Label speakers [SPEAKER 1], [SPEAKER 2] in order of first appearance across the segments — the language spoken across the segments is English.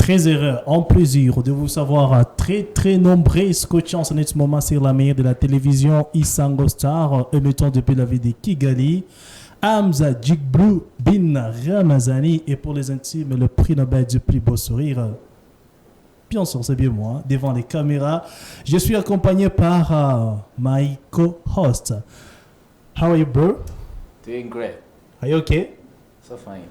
[SPEAKER 1] très heureux, en plaisir de vous savoir très très nombreux scotchants en ce moment sur la meilleure de la télévision Isango Star, émettant depuis la ville de Kigali. Hamza Djigblou Bin Ramazani, et pour les intimes, le prix Nobel du plus beau sourire. Bien sûr, c'est bien moi, devant les caméras. Je suis accompagné par my co-host. How are you, bro?
[SPEAKER 2] Doing great.
[SPEAKER 1] Are you okay?
[SPEAKER 2] So fine.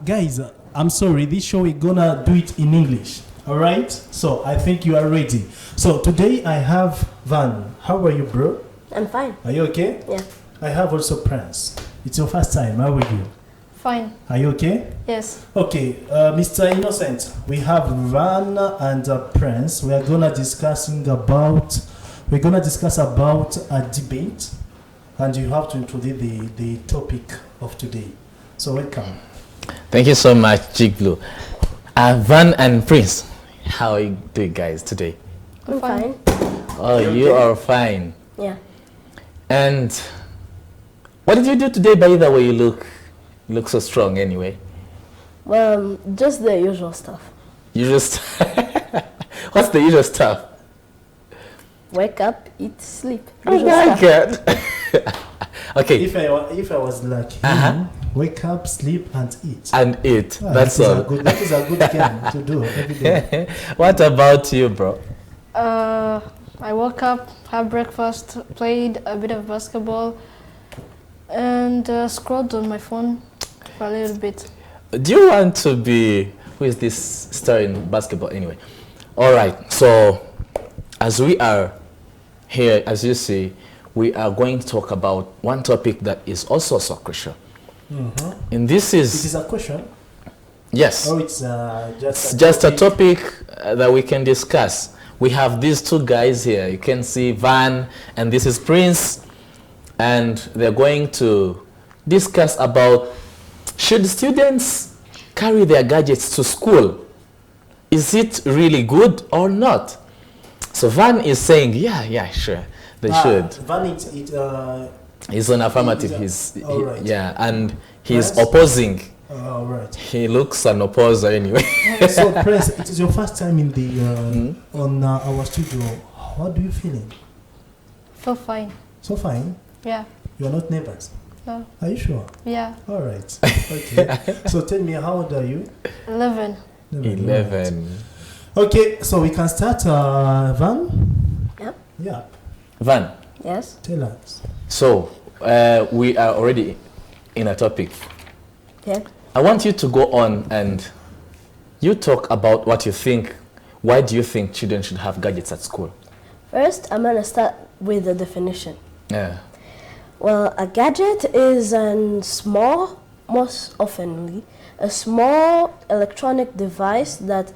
[SPEAKER 1] Guys, I'm sorry. This show we're gonna do it in English. All right? So I think you are ready. So today I have Van. How are you, bro?
[SPEAKER 3] I'm fine.
[SPEAKER 1] Are you okay?
[SPEAKER 3] Yeah.
[SPEAKER 1] I have also Prince. It's your first time. How are you?
[SPEAKER 4] Fine.
[SPEAKER 1] Are you okay?
[SPEAKER 4] Yes.
[SPEAKER 1] Okay, Mr. Innocent, we have Van and Prince. We're gonna discuss about a debate, and you have to introduce the topic of today. So welcome.
[SPEAKER 2] Thank you so much, Djigblou. Van and Prince, how are you doing, guys, today?
[SPEAKER 3] I'm fine.
[SPEAKER 2] Oh, you are fine.
[SPEAKER 3] Yeah.
[SPEAKER 2] And what did you do today? By the way, you look so strong anyway.
[SPEAKER 3] Well, just the usual stuff.
[SPEAKER 2] You just what's the usual stuff?
[SPEAKER 3] Wake up, eat, sleep.
[SPEAKER 2] Oh
[SPEAKER 3] Usual
[SPEAKER 2] my
[SPEAKER 3] stuff.
[SPEAKER 2] God. Okay.
[SPEAKER 1] If I was like him, wake up, sleep, and eat.
[SPEAKER 2] And eat.
[SPEAKER 1] Ah,
[SPEAKER 2] That's all.
[SPEAKER 1] That is a good thing to do every day.
[SPEAKER 2] What about you, bro?
[SPEAKER 4] I woke up, had breakfast, played a bit of basketball, and scrolled on my phone for a little bit.
[SPEAKER 2] Do you want to be, who is this star in basketball anyway? All right, so as we are here, as you see, we are going to talk about one topic that is also so crucial.
[SPEAKER 1] Mm-hmm.
[SPEAKER 2] And this
[SPEAKER 1] It
[SPEAKER 2] is,
[SPEAKER 1] is a question.
[SPEAKER 2] yes,
[SPEAKER 1] Oh, it's
[SPEAKER 2] just a topic that we can discuss. We have these two guys here. You can see Van and this is Prince, and they're going to discuss about, should students carry their gadgets to school? Is it really good or not? So Van is saying, yeah, sure, they should.
[SPEAKER 1] Van,
[SPEAKER 2] He's an affirmative.
[SPEAKER 1] Alright.
[SPEAKER 2] Yeah, and he's
[SPEAKER 1] Yes.
[SPEAKER 2] opposing.
[SPEAKER 1] all right.
[SPEAKER 2] He looks an opposer anyway.
[SPEAKER 1] So, Prince, it is your first time in the on our studio. How do you feeling?
[SPEAKER 4] Feel fine.
[SPEAKER 1] So fine.
[SPEAKER 4] Yeah.
[SPEAKER 1] You are not nervous.
[SPEAKER 4] No.
[SPEAKER 1] Are you sure?
[SPEAKER 4] Yeah.
[SPEAKER 1] All right. Okay. So tell me, how old are you?
[SPEAKER 4] 11.
[SPEAKER 2] 11.
[SPEAKER 1] Okay. So we can start. Van.
[SPEAKER 3] Yep.
[SPEAKER 1] Yeah.
[SPEAKER 2] Van,
[SPEAKER 3] Yes.
[SPEAKER 1] Tell us.
[SPEAKER 2] so we are already in a topic.
[SPEAKER 3] Yeah.
[SPEAKER 2] I want you to go on and you talk about what you think. Why do you think children should have gadgets at school?
[SPEAKER 3] First, I'm gonna start with the definition.
[SPEAKER 2] Yeah.
[SPEAKER 3] Well, a gadget is most oftenly, a small electronic device that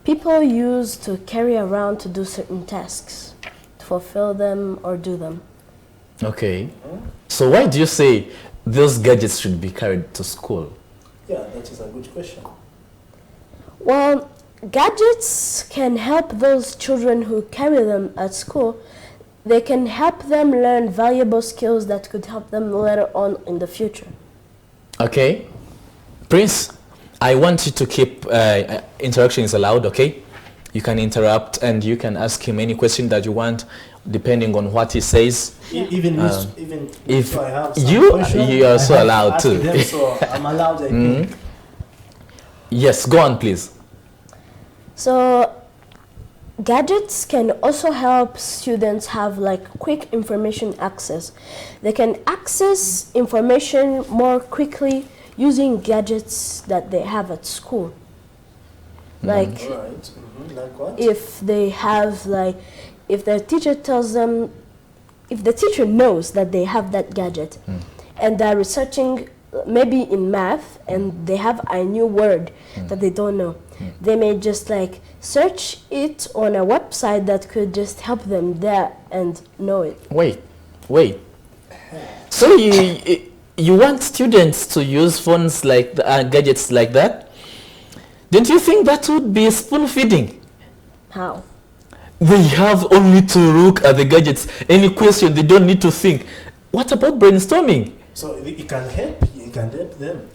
[SPEAKER 3] people use to carry around to do certain tasks, to fulfill them or do them.
[SPEAKER 2] Okay. So why do you say those gadgets should be carried to school?
[SPEAKER 1] Yeah, that is a good question.
[SPEAKER 3] Well, gadgets can help those children who carry them at school. They can help them learn valuable skills that could help them later on in the future.
[SPEAKER 2] Okay. Prince, I want you to keep interaction is allowed, okay? You can interrupt and you can ask him any question that you want depending on what he says.
[SPEAKER 1] Even
[SPEAKER 2] if
[SPEAKER 1] I have some
[SPEAKER 2] you
[SPEAKER 1] question,
[SPEAKER 2] are also
[SPEAKER 1] I have
[SPEAKER 2] allowed
[SPEAKER 1] ask
[SPEAKER 2] to.
[SPEAKER 1] them, so I'm allowed. I think.
[SPEAKER 2] Yes, go on, please.
[SPEAKER 3] So, gadgets can also help students have like quick information access. They can access information more quickly using gadgets that they have at school. Like
[SPEAKER 1] All right. Like what?
[SPEAKER 3] if they have like, if their teacher tells them, if the teacher knows that they have that gadget and they're researching maybe in math and they have a new word that they don't know, they may just like search it on a website that could just help them there and know it.
[SPEAKER 2] Wait. So you want students to use phones like gadgets like that? Don't you think that would be spoon feeding?
[SPEAKER 3] How?
[SPEAKER 2] They have only to look at the gadgets. Any question, they don't need to think. What about brainstorming?
[SPEAKER 1] So it can help. It can help them.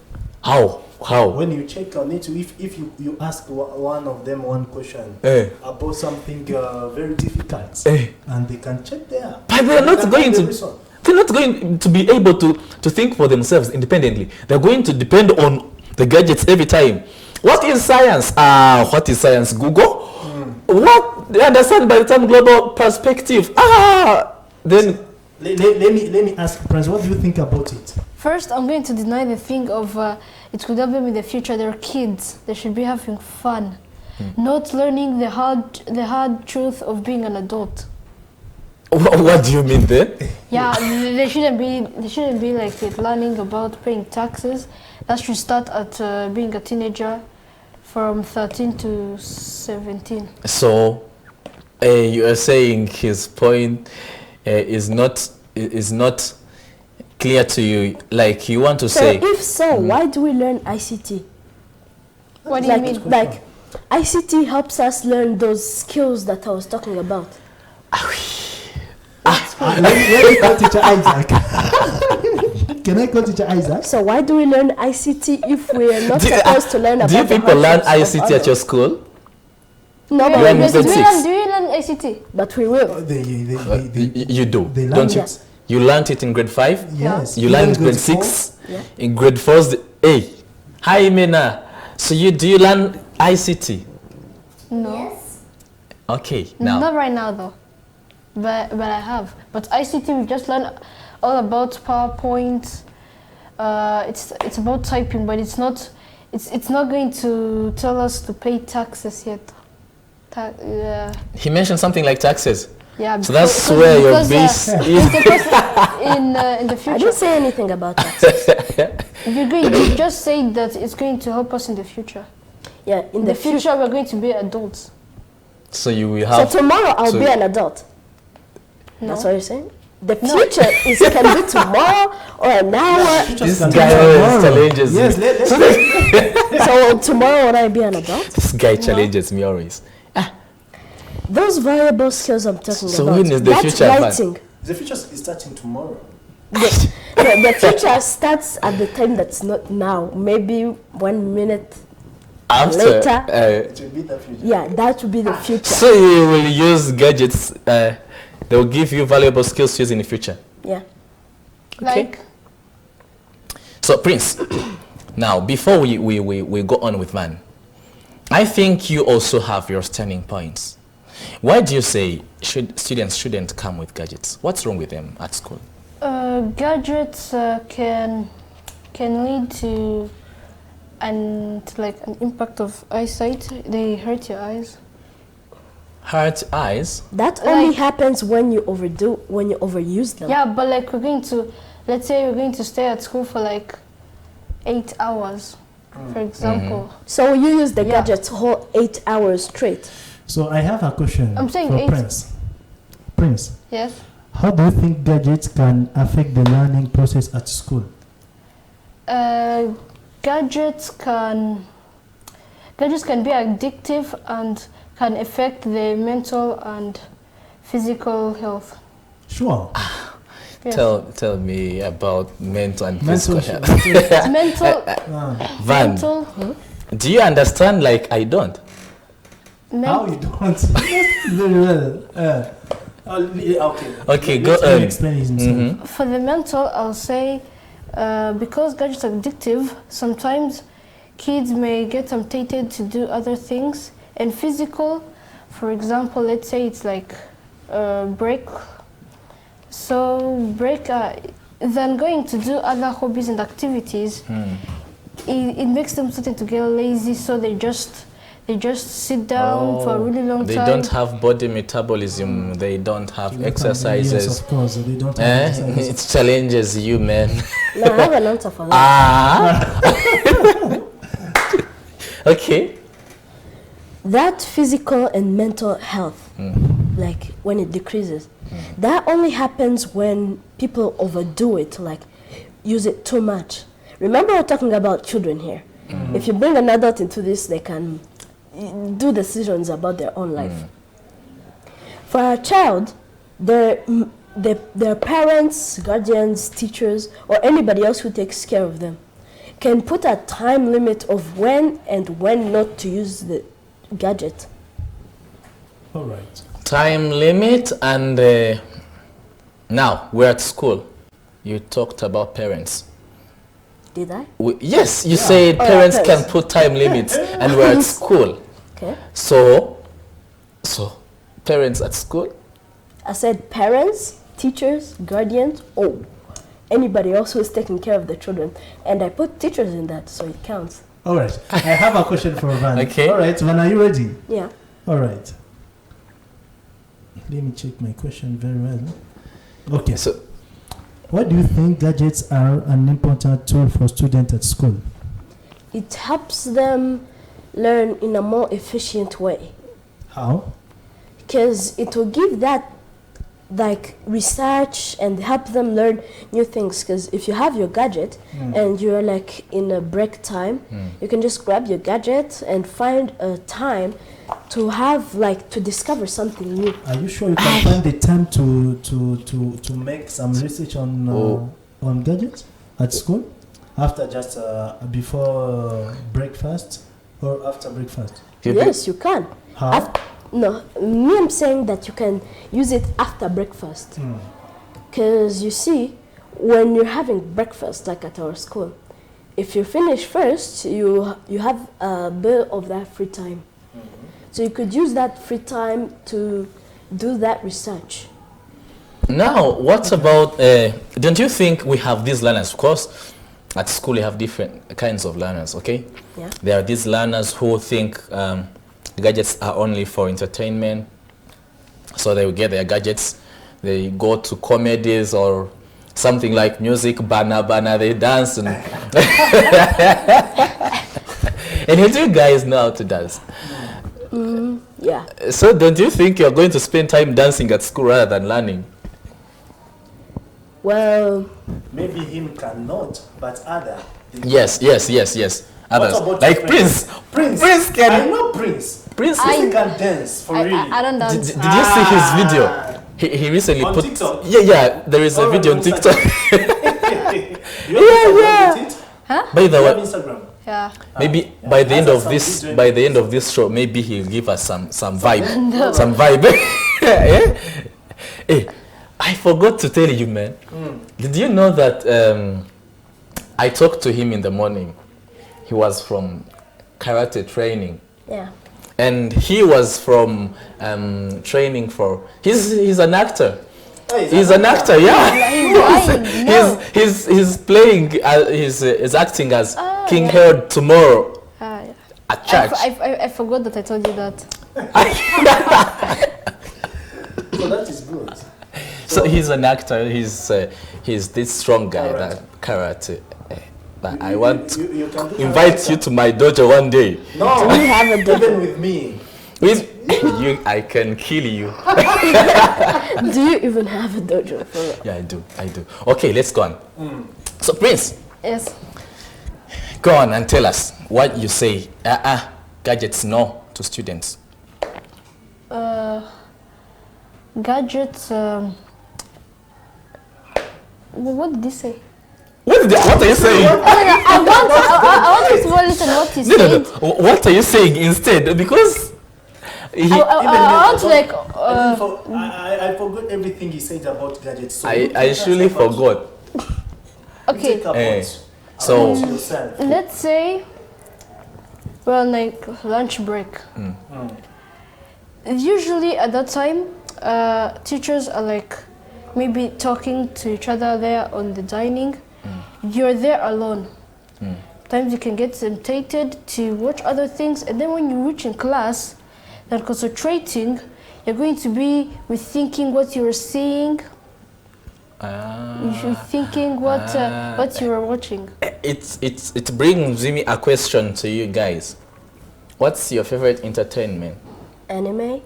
[SPEAKER 2] How? How?
[SPEAKER 1] When you check on it, if you ask one of them one question about something very difficult, and they can check there.
[SPEAKER 2] But they're not going to be able to think for themselves independently. They're going to depend on the gadgets every time. What is science? What is science? Google? What? They understand by the time global perspective. Then
[SPEAKER 1] Let me ask Prince, what do you think about it?
[SPEAKER 4] First, I'm going to deny the thing of it could help them in the future. They're kids. They should be having fun, not learning the hard truth of being an adult.
[SPEAKER 2] what do you mean then?
[SPEAKER 4] Yeah, they shouldn't be like it, learning about paying taxes. That should start at being a teenager, from 13 to 17.
[SPEAKER 2] So, you are saying his point is not clear to you. Like you want to
[SPEAKER 3] So
[SPEAKER 2] say.
[SPEAKER 3] if so, why do we learn ICT?
[SPEAKER 4] What do you
[SPEAKER 3] Like,
[SPEAKER 4] mean?
[SPEAKER 3] like ICT helps us learn those skills that I was talking about.
[SPEAKER 1] Let me call teacher Isaac. Can I call teacher Isaac?
[SPEAKER 3] So why do we learn ICT if we are not supposed to learn about
[SPEAKER 2] Do you
[SPEAKER 3] the
[SPEAKER 2] people learn
[SPEAKER 3] hardships of
[SPEAKER 2] ICT at your
[SPEAKER 3] others?
[SPEAKER 2] school?
[SPEAKER 3] No,
[SPEAKER 2] You
[SPEAKER 3] but
[SPEAKER 2] learn
[SPEAKER 3] we
[SPEAKER 2] grade
[SPEAKER 3] will.
[SPEAKER 2] six.
[SPEAKER 4] Do you learn ACT?
[SPEAKER 3] But we will.
[SPEAKER 2] You do,
[SPEAKER 1] they learn
[SPEAKER 2] don't you?
[SPEAKER 3] it.
[SPEAKER 2] You learned it in grade 5.
[SPEAKER 1] Yes.
[SPEAKER 2] You learned grade
[SPEAKER 1] four.
[SPEAKER 2] 6.
[SPEAKER 3] Yeah.
[SPEAKER 2] In grade 4, hey, hi Mena. So do you learn ICT?
[SPEAKER 4] No.
[SPEAKER 2] Okay, now.
[SPEAKER 4] Not right now though. But I have. But ICT we just learn all about PowerPoint. It's about typing, but it's not going to tell us to pay taxes yet. Yeah.
[SPEAKER 2] He mentioned something like taxes.
[SPEAKER 4] Yeah.
[SPEAKER 2] So that's where your base is.
[SPEAKER 4] In the
[SPEAKER 3] I
[SPEAKER 4] future.
[SPEAKER 3] didn't say anything about that.
[SPEAKER 4] You just said that it's going to help us in the future.
[SPEAKER 3] Yeah,
[SPEAKER 4] In the future, we're going to be adults.
[SPEAKER 2] So you will
[SPEAKER 3] So
[SPEAKER 2] have.
[SPEAKER 3] tomorrow I'll
[SPEAKER 2] to-
[SPEAKER 3] be an adult.
[SPEAKER 4] No.
[SPEAKER 3] That's what you're saying? The future can be tomorrow or an hour.
[SPEAKER 2] This
[SPEAKER 1] Can
[SPEAKER 2] guy
[SPEAKER 1] be
[SPEAKER 2] always
[SPEAKER 1] tomorrow.
[SPEAKER 2] challenges
[SPEAKER 1] Yes,
[SPEAKER 2] me.
[SPEAKER 3] So tomorrow will I be an adult?
[SPEAKER 2] This guy challenges me always.
[SPEAKER 3] Those valuable skills I'm talking
[SPEAKER 2] So
[SPEAKER 3] about.
[SPEAKER 2] when is the
[SPEAKER 3] that's
[SPEAKER 2] future, man?
[SPEAKER 3] writing.
[SPEAKER 1] The future is starting tomorrow.
[SPEAKER 3] The future starts at the time that's not now. Maybe 1 minute.
[SPEAKER 2] After.
[SPEAKER 3] Later.
[SPEAKER 1] It will be the future.
[SPEAKER 3] Yeah, that will be the future.
[SPEAKER 2] So you will use gadgets. They will give you valuable skills to use in the future.
[SPEAKER 3] Yeah.
[SPEAKER 4] Like,
[SPEAKER 2] So Prince, now before we go on with Van, I think you also have your standing points. Why do you say students shouldn't come with gadgets? What's wrong with them at school?
[SPEAKER 4] gadgets can lead to an impact of eyesight. They hurt your eyes.
[SPEAKER 2] Hurt eyes?
[SPEAKER 3] That only
[SPEAKER 4] Like-
[SPEAKER 3] happens when you overuse them.
[SPEAKER 4] Yeah, but like let's say we're going to stay at school for like 8 hours, for example.
[SPEAKER 3] So you use the
[SPEAKER 4] Yeah.
[SPEAKER 3] gadgets whole 8 hours straight.
[SPEAKER 1] So I have a question
[SPEAKER 4] I'm saying
[SPEAKER 1] for
[SPEAKER 4] 8.
[SPEAKER 1] Prince. Prince,
[SPEAKER 4] Yes.
[SPEAKER 1] how do you think gadgets can affect the learning process at school?
[SPEAKER 4] Gadgets can be addictive and can affect the mental and physical health.
[SPEAKER 1] Sure.
[SPEAKER 4] Yes.
[SPEAKER 2] Tell me about mental and
[SPEAKER 1] Mental
[SPEAKER 2] physical
[SPEAKER 1] sh-
[SPEAKER 2] health.
[SPEAKER 4] mental,
[SPEAKER 2] Van,
[SPEAKER 4] mental,
[SPEAKER 2] do you understand like I don't?
[SPEAKER 1] How you don't? Very well. Okay.
[SPEAKER 2] Okay, go
[SPEAKER 1] Let him
[SPEAKER 2] on.
[SPEAKER 1] explain himself.
[SPEAKER 2] Mhm.
[SPEAKER 4] For the mental, I'll say because gadgets are addictive, sometimes kids may get tempted to do other things. And physical, for example, let's say it's like break. So break, then going to do other hobbies and activities, it makes them starting to get lazy. So they just sit down for a really long
[SPEAKER 2] They
[SPEAKER 4] time.
[SPEAKER 2] don't have body metabolism. They don't have
[SPEAKER 1] Yes,
[SPEAKER 2] exercises.
[SPEAKER 1] of course. They don't have exercises.
[SPEAKER 2] It challenges you, man.
[SPEAKER 3] No, I have an answer for that.
[SPEAKER 2] Okay.
[SPEAKER 3] That physical and mental health, like when it decreases, that only happens when people overdo it, like use it too much. Remember, we're talking about children here. If you bring an adult into this, they can do decisions about their own life. For a child, their parents, guardians, teachers, or anybody else who takes care of them can put a time limit of when and when not to use the gadget.
[SPEAKER 1] All right.
[SPEAKER 2] Time limit, and now we're at school. You talked about parents.
[SPEAKER 3] Did I?
[SPEAKER 2] Yes, you said
[SPEAKER 3] Oh, yeah,
[SPEAKER 2] parents can
[SPEAKER 3] parents.
[SPEAKER 2] put time limits, and we're at school.
[SPEAKER 3] Okay.
[SPEAKER 2] So parents at school.
[SPEAKER 3] I said parents, teachers, guardians, anybody else who's taking care of the children. And I put teachers in that, so it counts.
[SPEAKER 1] All right. I have a question for Van.
[SPEAKER 2] Okay.
[SPEAKER 1] All right, Van, are you ready?
[SPEAKER 3] Yeah.
[SPEAKER 1] All right. Let me check my question very well. Okay.
[SPEAKER 2] So
[SPEAKER 1] Why do you think gadgets are an important tool for students at school?
[SPEAKER 3] It helps them learn in a more efficient way.
[SPEAKER 1] How?
[SPEAKER 3] Because it will give that like research and help them learn new things. Because if you have your gadget and you're like in a break time, you can just grab your gadget and find a time to have like to discover something new.
[SPEAKER 1] Are you sure you can find the time to make some research on gadgets at school? After just before breakfast or after breakfast?
[SPEAKER 3] Yes, you can.
[SPEAKER 1] How?
[SPEAKER 3] No, me, I'm saying that you can use it after breakfast. Because you see, when you're having breakfast, like at our school, if you finish first, you have a bit of that free time. So you could use that free time to do that research.
[SPEAKER 2] Now, what about, don't you think we have these learners? Of course, at school you have different kinds of learners, okay?
[SPEAKER 3] Yeah.
[SPEAKER 2] There are these learners who think gadgets are only for entertainment. So they will get their gadgets, they go to comedies or something like music, bana, they dance. And, and you guys know how to dance.
[SPEAKER 3] Yeah.
[SPEAKER 2] So don't you think you're going to spend time dancing at school rather than learning?
[SPEAKER 3] Well,
[SPEAKER 1] Maybe him cannot, but other.
[SPEAKER 2] Yes. Others.
[SPEAKER 1] about
[SPEAKER 2] Like
[SPEAKER 1] your
[SPEAKER 2] Prince.
[SPEAKER 1] Prince.
[SPEAKER 2] Prince can.
[SPEAKER 1] I know Prince.
[SPEAKER 2] Prince.
[SPEAKER 1] Prince can dance for really.
[SPEAKER 4] I don't
[SPEAKER 2] Did,
[SPEAKER 4] dance.
[SPEAKER 2] did you see his video? He recently
[SPEAKER 1] On
[SPEAKER 2] put.
[SPEAKER 1] TikTok?
[SPEAKER 2] Yeah. There is a
[SPEAKER 1] Or
[SPEAKER 2] video on
[SPEAKER 1] on
[SPEAKER 2] TikTok.
[SPEAKER 1] You have Instagram, isn't it?
[SPEAKER 2] By the
[SPEAKER 1] You have
[SPEAKER 2] way,
[SPEAKER 1] Instagram.
[SPEAKER 4] Yeah.
[SPEAKER 2] maybe by the end
[SPEAKER 1] That's
[SPEAKER 2] of
[SPEAKER 1] a
[SPEAKER 2] this,
[SPEAKER 1] video.
[SPEAKER 2] by the end of this show, maybe he'll give us some vibe, some vibe. Yeah? Hey, I forgot to tell you, man. Did you know that I talked to him in the morning? He was from karate training.
[SPEAKER 3] yeah.
[SPEAKER 2] And he was from training for. He's an actor. He's an actor, yeah. He's playing. He's acting as King Herod tomorrow
[SPEAKER 4] Yeah.
[SPEAKER 2] at church.
[SPEAKER 4] I forgot that I told you that.
[SPEAKER 1] So that is good.
[SPEAKER 2] So he's an actor. He's this strong guy that karate. But I want to
[SPEAKER 1] You can do
[SPEAKER 2] invite you to my dojo one day.
[SPEAKER 1] No,
[SPEAKER 3] Do you have a
[SPEAKER 1] even with me.
[SPEAKER 2] With you, I can kill you.
[SPEAKER 3] Do you even have a dojo for it?
[SPEAKER 2] Yeah, I do. Okay, let's go on. So Prince,
[SPEAKER 4] Yes.
[SPEAKER 2] go on and tell us what you say. Gadgets no to students.
[SPEAKER 4] Gadgets. What did he say?
[SPEAKER 2] What are you saying?
[SPEAKER 4] I want to listen what he
[SPEAKER 2] No.
[SPEAKER 4] said.
[SPEAKER 2] What are you saying instead? Because he,
[SPEAKER 4] I want to like.
[SPEAKER 1] I forgot everything he said about gadgets. So
[SPEAKER 2] I surely forgot.
[SPEAKER 4] Okay.
[SPEAKER 1] Think about
[SPEAKER 2] So
[SPEAKER 1] yourself.
[SPEAKER 4] Let's say we're on like lunch break. Usually at that time, teachers are like maybe talking to each other there on the dining. You're there alone. Times you can get tempted to watch other things, and then when you reach in class, then concentrating, you're going to be rethinking what you're seeing. You're thinking what you are watching.
[SPEAKER 2] it brings me a question to you guys. What's your favorite entertainment?
[SPEAKER 3] Anime?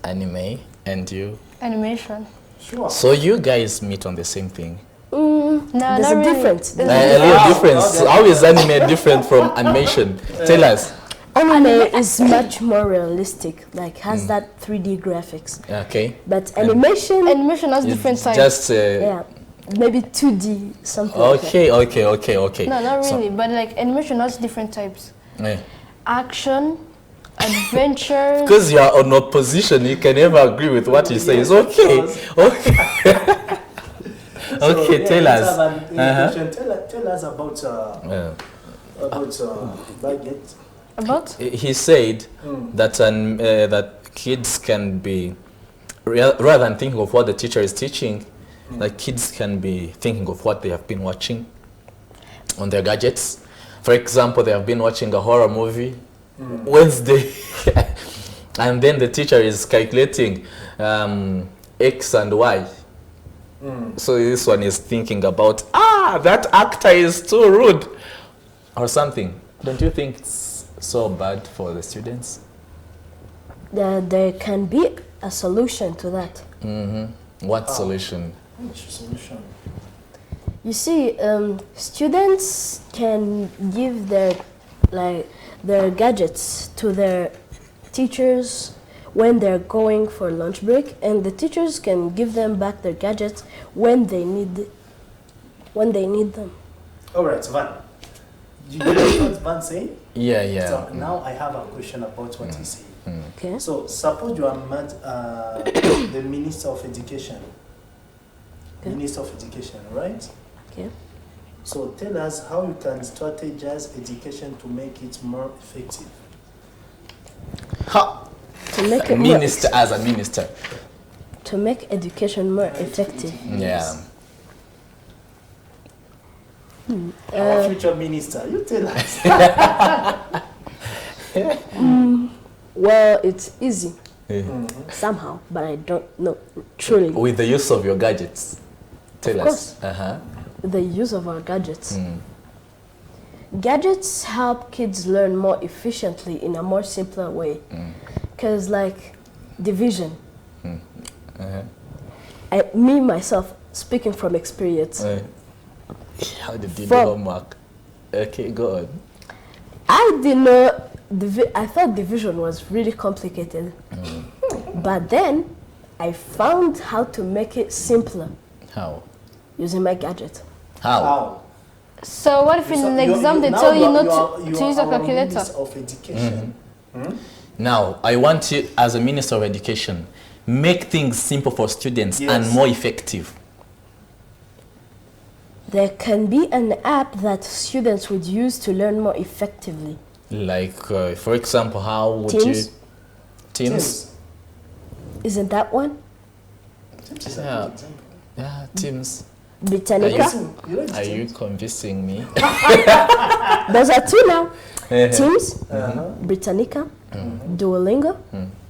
[SPEAKER 2] Anime, and you?
[SPEAKER 4] Animation.
[SPEAKER 1] Sure.
[SPEAKER 2] So you guys meet on the same thing?
[SPEAKER 4] No,
[SPEAKER 3] There's
[SPEAKER 4] not
[SPEAKER 3] a
[SPEAKER 4] really.
[SPEAKER 3] difference.
[SPEAKER 4] There's
[SPEAKER 2] A little difference. How is anime different from animation? Tell us.
[SPEAKER 3] Anime is much more realistic, like has that 3D graphics.
[SPEAKER 2] Okay.
[SPEAKER 3] But animation,
[SPEAKER 4] Animation has
[SPEAKER 2] It's
[SPEAKER 4] different sides.
[SPEAKER 2] just
[SPEAKER 3] yeah, maybe 2D something. Like
[SPEAKER 2] Okay.
[SPEAKER 4] No, not
[SPEAKER 2] So-
[SPEAKER 4] really. But like animation has different types.
[SPEAKER 2] Yeah.
[SPEAKER 4] Action, adventure.
[SPEAKER 2] Because you are on opposition, you can never agree with what he says. Okay. Okay. Okay, tell us.
[SPEAKER 1] Tell us about
[SPEAKER 2] Yeah.
[SPEAKER 1] budget.
[SPEAKER 4] About?
[SPEAKER 2] He said that kids can be rather than thinking of what the teacher is teaching, like kids can be thinking of what they have been watching on their gadgets. For example, they have been watching a horror movie Wednesday, and then the teacher is calculating X and Y. So this one is thinking about, that actor is too rude or something. Don't you think it's so bad for the students?
[SPEAKER 3] There can be a solution to that.
[SPEAKER 2] What solution?
[SPEAKER 1] Solution.
[SPEAKER 3] You see, students can give their gadgets to their teachers when they're going for lunch break, and the teachers can give them back their gadgets when they need them.
[SPEAKER 1] All right, Van. You know what Van saying?
[SPEAKER 2] Yeah.
[SPEAKER 1] So now I have a question about what he said.
[SPEAKER 3] Okay.
[SPEAKER 1] So suppose you are met the Minister of Education.
[SPEAKER 3] Okay.
[SPEAKER 1] Minister of Education, right?
[SPEAKER 3] Okay.
[SPEAKER 1] So tell us how you can strategize education to make it more effective.
[SPEAKER 3] To make it
[SPEAKER 2] Minister as a minister.
[SPEAKER 3] to make education more effective.
[SPEAKER 2] Yeah.
[SPEAKER 1] Our future minister, you tell us.
[SPEAKER 3] Well, it's easy somehow, but I don't know truly.
[SPEAKER 2] With the use of your gadgets. Tell
[SPEAKER 3] Of
[SPEAKER 2] us.
[SPEAKER 3] The use of our gadgets. Gadgets help kids learn more efficiently in a more simpler way. Because like division, me myself, speaking from experience,
[SPEAKER 2] How did you do
[SPEAKER 3] From-
[SPEAKER 2] homework? Okay, go on.
[SPEAKER 3] I didn't know, I thought division was really complicated. But then I found how to make it simpler
[SPEAKER 2] How?
[SPEAKER 3] using my gadget.
[SPEAKER 2] How?
[SPEAKER 1] How?
[SPEAKER 4] So what if in an exam they
[SPEAKER 1] now
[SPEAKER 4] tell you
[SPEAKER 1] are-
[SPEAKER 4] not
[SPEAKER 1] are-
[SPEAKER 4] to use a
[SPEAKER 1] our
[SPEAKER 4] calculator?
[SPEAKER 1] Minister of Education.
[SPEAKER 2] Now, I want you, as a Minister of Education, make things simple for students and
[SPEAKER 1] Yes.
[SPEAKER 2] more effective.
[SPEAKER 3] There can be an app that students would use to learn more effectively.
[SPEAKER 2] Like, for example, how would
[SPEAKER 3] Teams?
[SPEAKER 2] you... Teams?
[SPEAKER 3] Isn't that one?
[SPEAKER 1] Teams is a
[SPEAKER 2] Yeah.
[SPEAKER 1] good example.
[SPEAKER 2] Yeah, Teams.
[SPEAKER 3] Britannica?
[SPEAKER 1] You like
[SPEAKER 2] Are you
[SPEAKER 1] Teams?
[SPEAKER 2] convincing me?
[SPEAKER 3] Those are two now. Teams,
[SPEAKER 1] Uh-huh.
[SPEAKER 3] Britannica, Duolingo.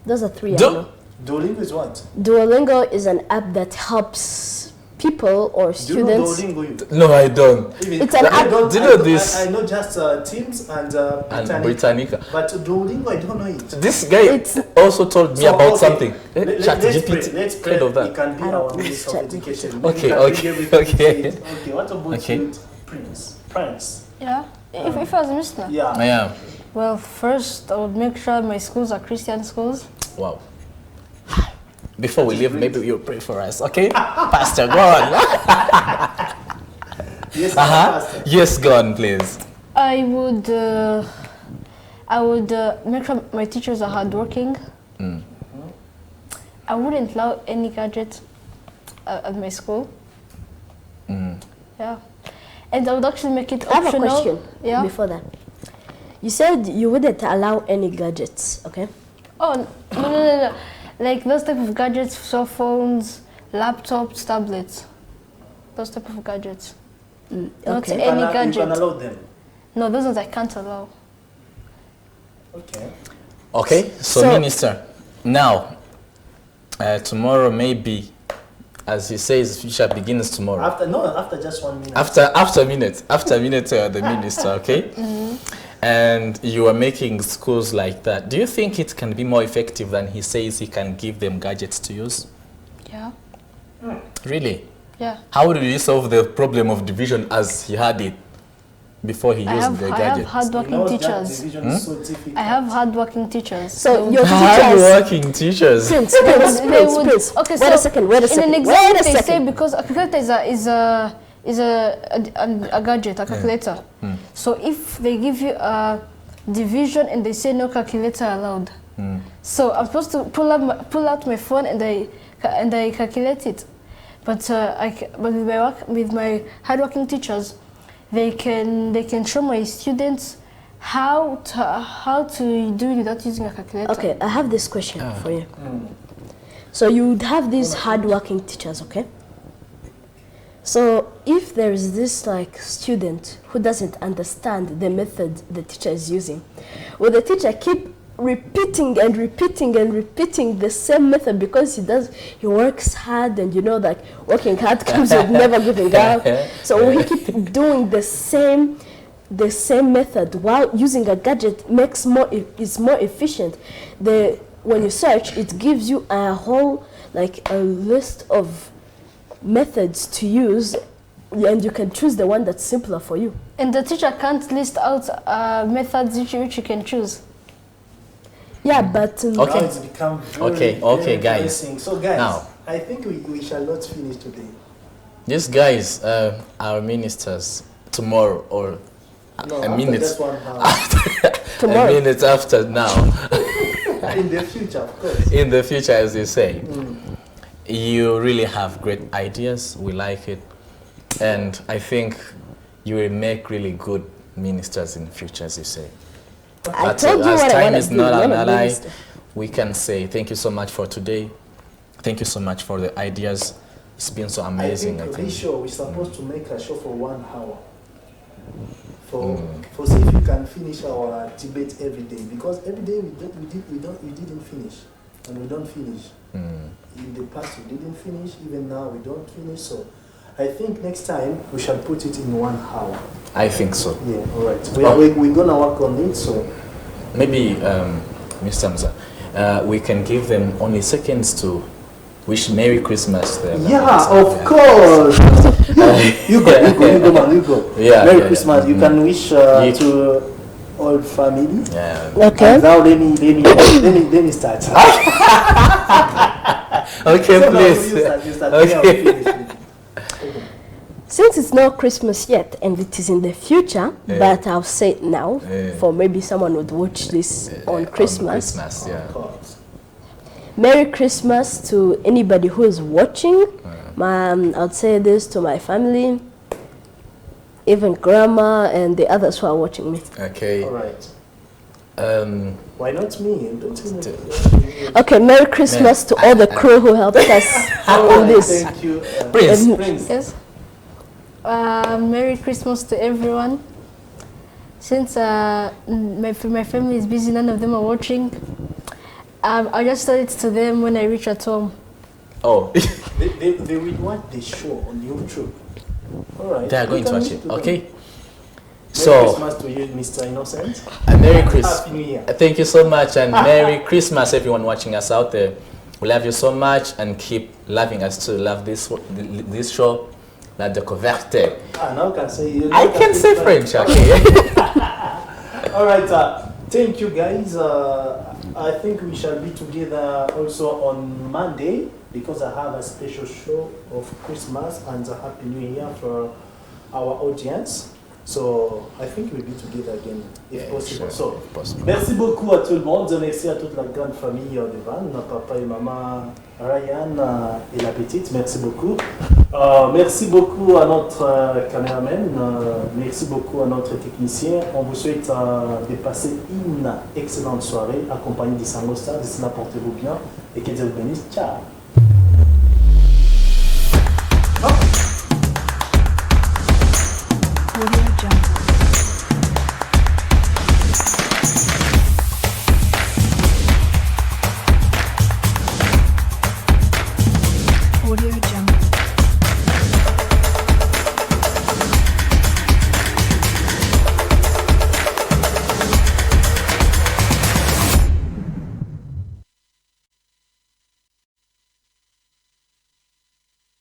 [SPEAKER 3] Those are three. I
[SPEAKER 2] Du-
[SPEAKER 3] know.
[SPEAKER 1] Duolingo is what?
[SPEAKER 3] Duolingo is an app that helps people or
[SPEAKER 1] Do you know
[SPEAKER 3] students.
[SPEAKER 1] Duolingo? You?
[SPEAKER 2] No, I don't.
[SPEAKER 1] Even-
[SPEAKER 3] It's an
[SPEAKER 1] I
[SPEAKER 3] app.
[SPEAKER 1] don't-
[SPEAKER 2] Do you
[SPEAKER 1] I
[SPEAKER 2] know
[SPEAKER 1] don't-
[SPEAKER 2] this?
[SPEAKER 1] I know just Teams and
[SPEAKER 2] And
[SPEAKER 1] Britannica.
[SPEAKER 2] Britannica.
[SPEAKER 1] But Duolingo, I don't know it.
[SPEAKER 2] This guy
[SPEAKER 3] It's-
[SPEAKER 2] also told me
[SPEAKER 1] So,
[SPEAKER 2] about
[SPEAKER 1] okay,
[SPEAKER 2] something.
[SPEAKER 1] Let's
[SPEAKER 2] ChatGPT.
[SPEAKER 1] pray. Let's pray.
[SPEAKER 2] Heard of
[SPEAKER 1] He
[SPEAKER 2] that.
[SPEAKER 1] can be
[SPEAKER 3] I
[SPEAKER 1] our
[SPEAKER 3] don't
[SPEAKER 1] Minister of
[SPEAKER 3] use
[SPEAKER 1] Education.
[SPEAKER 3] ChatGPT.
[SPEAKER 1] Maybe
[SPEAKER 2] Okay,
[SPEAKER 1] he can
[SPEAKER 2] okay,
[SPEAKER 1] bring everything
[SPEAKER 2] okay.
[SPEAKER 1] he said. Okay, what about
[SPEAKER 2] Okay.
[SPEAKER 1] you, Prince? Prince.
[SPEAKER 4] Yeah. If I was a minister.
[SPEAKER 1] Yeah.
[SPEAKER 2] Yeah.
[SPEAKER 4] Well, first I would make sure my schools are Christian schools.
[SPEAKER 2] Wow. Before we leave, maybe you'll pray for us, okay? Pastor, go on.
[SPEAKER 1] Yes, Pastor.
[SPEAKER 2] Yes, go on, please.
[SPEAKER 4] I would make sure my teachers are hardworking. I wouldn't allow any gadget at my school. Yeah. And I would actually make it
[SPEAKER 3] I have a
[SPEAKER 4] optional.
[SPEAKER 3] question
[SPEAKER 4] Yeah.
[SPEAKER 3] before that. You said you wouldn't allow any gadgets, okay?
[SPEAKER 4] Oh, no. Like those type of gadgets, cell phones, laptops, tablets. Those type of gadgets. Not
[SPEAKER 3] Okay.
[SPEAKER 1] You can-
[SPEAKER 4] any
[SPEAKER 1] You can
[SPEAKER 4] gadget.
[SPEAKER 1] allow them.
[SPEAKER 4] No, those ones I can't allow.
[SPEAKER 1] Okay.
[SPEAKER 2] Okay, so,
[SPEAKER 3] So-
[SPEAKER 2] Minister, now, tomorrow maybe, as he says, future begins tomorrow.
[SPEAKER 1] After just 1 minute.
[SPEAKER 2] After a minute, the minister, okay? And you are making schools like that. Do you think it can be more effective than he says he can give them gadgets to use?
[SPEAKER 4] Yeah.
[SPEAKER 2] Really?
[SPEAKER 4] Yeah.
[SPEAKER 2] How do you solve the problem of division as he had it? before he
[SPEAKER 4] I
[SPEAKER 2] used
[SPEAKER 4] have,
[SPEAKER 2] the
[SPEAKER 4] I have
[SPEAKER 2] gadget?
[SPEAKER 4] hardworking teachers.
[SPEAKER 1] Is so difficult.
[SPEAKER 4] I have hardworking teachers.
[SPEAKER 3] So your teachers.
[SPEAKER 2] Hard-working teachers.
[SPEAKER 3] Prince,
[SPEAKER 4] They
[SPEAKER 3] Prince,
[SPEAKER 4] would-
[SPEAKER 3] Prince, Prince.
[SPEAKER 4] Okay,
[SPEAKER 3] Wait a second. Wait a
[SPEAKER 4] in
[SPEAKER 3] second.
[SPEAKER 4] an
[SPEAKER 3] Wait
[SPEAKER 4] exam,
[SPEAKER 3] a
[SPEAKER 4] they say
[SPEAKER 3] second.
[SPEAKER 4] because a calculator is a gadget, a calculator. So if they give you a division and they say no calculator allowed, so I'm supposed to pull out my phone and I calculate it. But with my hardworking teachers, they can show my students how to do it without using a calculator.
[SPEAKER 3] Okay, I have this question for you. So you would have these hardworking teachers, okay? So if there is this like student who doesn't understand the method the teacher is using, will the teacher keep repeating and repeating and repeating the same method because he works hard and you know that working hard comes with never giving up? So will he keep doing the same method while using a gadget is more efficient? When you search, it gives you a whole like a list of methods to use, and you can choose the one that's simpler for you.
[SPEAKER 4] And the teacher can't list out methods which you can choose.
[SPEAKER 3] Yeah, but
[SPEAKER 2] Okay.
[SPEAKER 1] Now it's become very,
[SPEAKER 2] Okay,
[SPEAKER 1] very
[SPEAKER 2] guys.
[SPEAKER 1] interesting. So guys,
[SPEAKER 2] Now.
[SPEAKER 1] I think we shall not finish today.
[SPEAKER 2] These guys are ministers tomorrow or
[SPEAKER 1] No,
[SPEAKER 2] a
[SPEAKER 1] after
[SPEAKER 2] minute.
[SPEAKER 1] that 1 hour.
[SPEAKER 3] Tomorrow.
[SPEAKER 2] A minute after now.
[SPEAKER 1] In the future, of course.
[SPEAKER 2] In the future, as you say. You really have great ideas. We like it. And I think you will make really good ministers in the future, as you say.
[SPEAKER 3] I
[SPEAKER 2] But
[SPEAKER 3] told you
[SPEAKER 2] as
[SPEAKER 3] what I
[SPEAKER 2] time
[SPEAKER 3] want
[SPEAKER 2] is
[SPEAKER 3] to do.
[SPEAKER 2] not
[SPEAKER 3] I'm
[SPEAKER 2] an
[SPEAKER 3] a
[SPEAKER 2] ally,
[SPEAKER 3] minister.
[SPEAKER 2] we can say thank you so much for today. Thank you so much for the ideas. It's been so amazing,
[SPEAKER 1] I
[SPEAKER 2] I
[SPEAKER 1] think
[SPEAKER 2] think.
[SPEAKER 1] this show, we're supposed to make a show for 1 hour. For see if we can finish our debate every day, because every day we didn't finish, and we don't finish. In the past we didn't finish, even now we don't finish. So I think next time we shall put it in 1 hour.
[SPEAKER 2] I think so.
[SPEAKER 1] Yeah, all right. We're gonna work on it. So
[SPEAKER 2] Maybe, Mr. Mza, we can give them only seconds to wish Merry Christmas to them.
[SPEAKER 1] yeah, of course. You go, man, you go.
[SPEAKER 2] Yeah,
[SPEAKER 1] Merry
[SPEAKER 2] yeah,
[SPEAKER 1] Christmas.
[SPEAKER 2] yeah.
[SPEAKER 1] You can wish
[SPEAKER 2] You-
[SPEAKER 1] to all family.
[SPEAKER 2] Yeah.
[SPEAKER 3] Okay.
[SPEAKER 1] And now let me start.
[SPEAKER 2] Okay,
[SPEAKER 1] So now
[SPEAKER 2] please.
[SPEAKER 1] you start.
[SPEAKER 2] Okay.
[SPEAKER 1] Yeah, finish.
[SPEAKER 3] Since it's not Christmas yet and it is in the future,
[SPEAKER 2] Yeah.
[SPEAKER 3] but I'll say it now
[SPEAKER 2] Yeah.
[SPEAKER 3] for maybe someone would watch this on Christmas.
[SPEAKER 2] Christmas, yeah.
[SPEAKER 1] Of course.
[SPEAKER 3] Merry Christmas to anybody who is watching. I'll say this to my family, even grandma and the others who are watching me.
[SPEAKER 2] Okay.
[SPEAKER 1] All right. Why not me? Don't you know?
[SPEAKER 3] Okay, Merry Christmas to all the crew who helped us on this.
[SPEAKER 1] Thank you.
[SPEAKER 2] Prince.
[SPEAKER 1] Prince.
[SPEAKER 4] Yes. Merry Christmas to everyone. Since my family is busy, none of them are watching. I just tell it to them when I reach at home.
[SPEAKER 2] Oh,
[SPEAKER 1] They will watch the show on YouTube. All right.
[SPEAKER 2] they are going
[SPEAKER 1] You
[SPEAKER 2] to
[SPEAKER 1] can
[SPEAKER 2] watch
[SPEAKER 1] reach
[SPEAKER 2] it.
[SPEAKER 1] to them.
[SPEAKER 2] Okay.
[SPEAKER 1] Merry
[SPEAKER 2] So,
[SPEAKER 1] Christmas to you, Mr. Innocent.
[SPEAKER 2] Merry Christmas.
[SPEAKER 1] Happy New Year.
[SPEAKER 2] Thank you so much and Merry Christmas, everyone watching us out there. We love you so much and keep loving us too. Love this show, La Découverte.
[SPEAKER 1] Now can say you.
[SPEAKER 2] I can say French, okay?
[SPEAKER 1] All right. Thank you, guys. I think we shall be together also on Monday because I have a special show of Christmas and a Happy New Year for our audience. So I think we'll be together again if
[SPEAKER 2] Yeah,
[SPEAKER 1] possible.
[SPEAKER 2] sure,
[SPEAKER 1] So
[SPEAKER 2] if possible.
[SPEAKER 1] merci beaucoup à tout le monde. Merci à toute la grande famille de Van, papa et maman, Ryan et la petite. Merci beaucoup. Merci beaucoup à notre caméraman. Merci beaucoup à notre technicien. On vous souhaite de passer une excellente soirée accompagné d'Isango Star. D'ici là, portez-vous bien et que Dieu vous bénisse. Ciao.